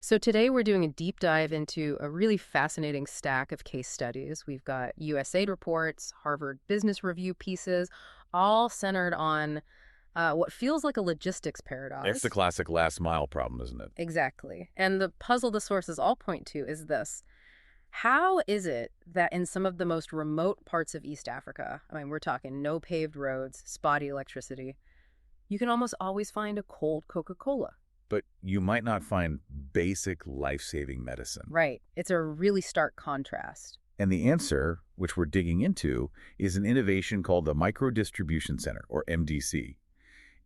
So today we're doing a deep dive into a really fascinating stack of case studies. We've got USAID reports, Harvard Business Review pieces, all centered on what feels like a logistics It's the paradox. classic last mile problem, isn't it? Exactly. And the puzzle the sources all point to is this. How is it that in some of the most remote parts of East Africa, I mean, we're talking no paved roads, spotty electricity, you can almost always find a cold Coca-Cola? But you might not find basic life-saving medicine. Right. It's a really stark contrast. And the answer, which we're digging into, is an innovation called the Micro Distribution Center, or MDC.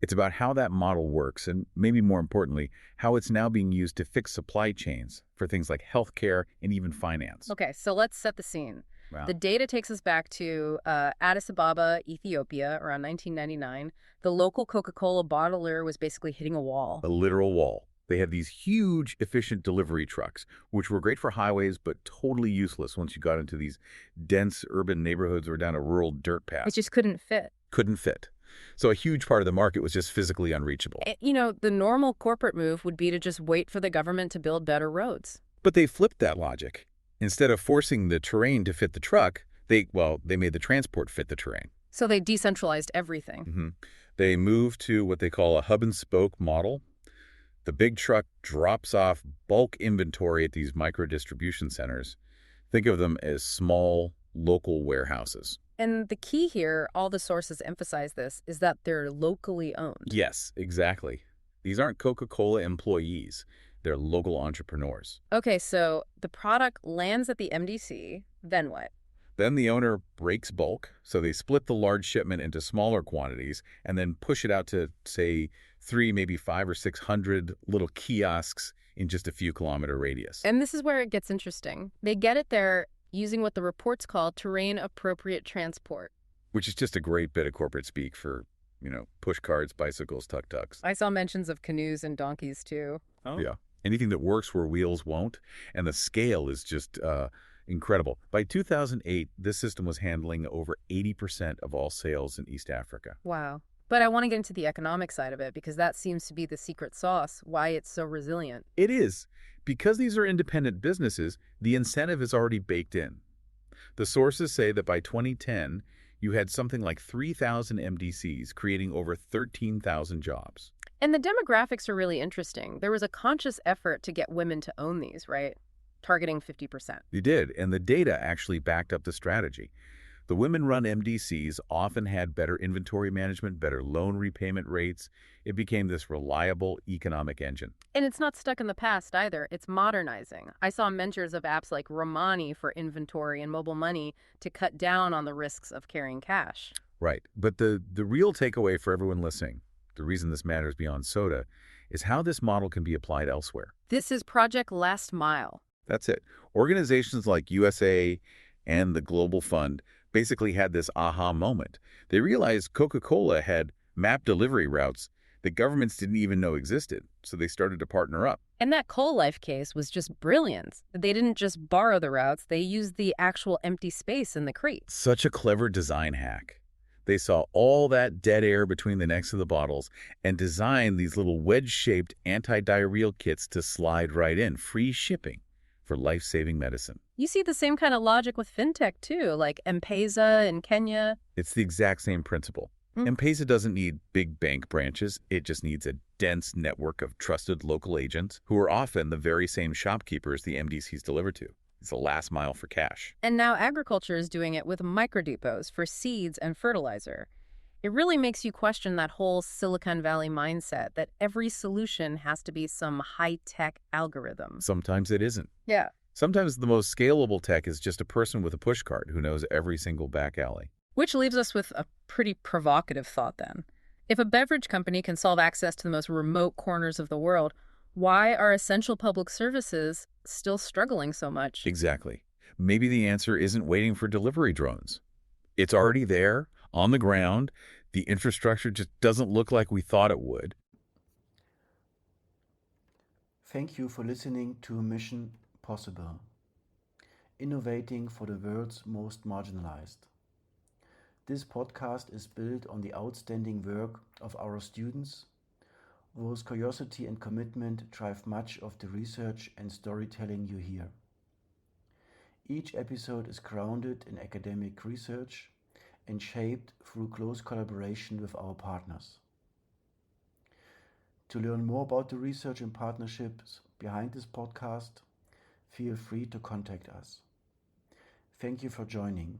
It's about how that model works, and maybe more importantly, how it's now being used to fix supply chains for things like healthcare and even finance. Okay, so let's set the scene. Wow. The data takes us back to Addis Ababa, Ethiopia, around 1999. The local Coca-Cola bottler was basically hitting a wall. A literal wall. They had these huge, efficient delivery trucks, which were great for highways, but totally useless once you got into these dense urban neighborhoods or down a rural dirt It path. just couldn't fit. Couldn't fit. So a huge part of the market was just physically unreachable. The normal corporate move would be to just wait for the government to build better roads. But they flipped that logic. Instead of forcing the terrain to fit the truck, they made the transport fit the terrain. So they decentralized everything. They moved to what they call a hub and spoke model. The big truck drops off bulk inventory at these micro distribution centers. Think of them as small local warehouses. And the key here, all the sources emphasize this, is that they're locally owned. Yes, exactly. These aren't Coca-Cola employees. They're local entrepreneurs. Okay, so the product lands at the MDC, then what? Then the owner breaks bulk, so they split the large shipment into smaller quantities and then push it out to, say, 3, maybe 5 or 600 little kiosks in just a few kilometer radius. And this is where it gets interesting. They get it there using what the reports call terrain-appropriate transport. Which is just a great bit of corporate speak for, push carts, bicycles, tuk-tuks. I saw mentions of canoes and donkeys, too. Oh. Yeah. Anything that works where wheels won't. And the scale is just incredible. By 2008, this system was handling over 80% of all sales in East Africa. Wow. But I want to get into the economic side of it because that seems to be the secret sauce, why it's so resilient. It is. Because these are independent businesses, the incentive is already baked in. The sources say that by 2010, you had something like 3,000 MDCs creating over 13,000 jobs. And the demographics are really interesting. There was a conscious effort to get women to own these, right? Targeting 50%. They did, and the data actually backed up the strategy. The women-run MDCs often had better inventory management, better loan repayment rates. It became this reliable economic engine. And it's not stuck in the past either. It's modernizing. I saw mentors of apps like Romani for inventory and mobile money to cut down on the risks of carrying cash. Right, but the real takeaway for everyone listening, the reason this matters beyond soda, is how this model can be applied elsewhere. This is Project Last Mile. That's it. Organizations like USA and the Global Fund basically had this aha moment. They realized Coca-Cola had mapped delivery routes that governments didn't even know existed, so they started to partner up. And that Coal Life case was just brilliant. They didn't just borrow the routes, they used the actual empty space in the crates. Such a clever design hack. They saw all that dead air between the necks of the bottles and designed these little wedge-shaped anti-diarrheal kits to slide right in, free shipping for life-saving medicine. You see the same kind of logic with fintech too, like M-Pesa in Kenya. It's the exact same principle. M-Pesa doesn't need big bank branches. It just needs a dense network of trusted local agents who are often the very same shopkeepers the MDCs deliver to. It's the last mile for cash. And now agriculture is doing it with microdepots for seeds and fertilizer. It really makes you question that whole Silicon Valley mindset that every solution has to be some high-tech algorithm. Sometimes it isn't. Yeah. Sometimes the most scalable tech is just a person with a push cart who knows every single back alley. Which leaves us with a pretty provocative thought then. If a beverage company can solve access to the most remote corners of the world, why are essential public services still struggling so much? Exactly. Maybe the answer isn't waiting for delivery drones. It's already there, on the ground. The infrastructure just doesn't look like we thought it would. Thank you for listening to Mission Possible, innovating for the world's most marginalized. This podcast is built on the outstanding work of our students, whose curiosity and commitment drive much of the research and storytelling you hear. Each episode is grounded in academic research and shaped through close collaboration with our partners. To learn more about the research and partnerships behind this podcast, feel free to contact us. Thank you for joining.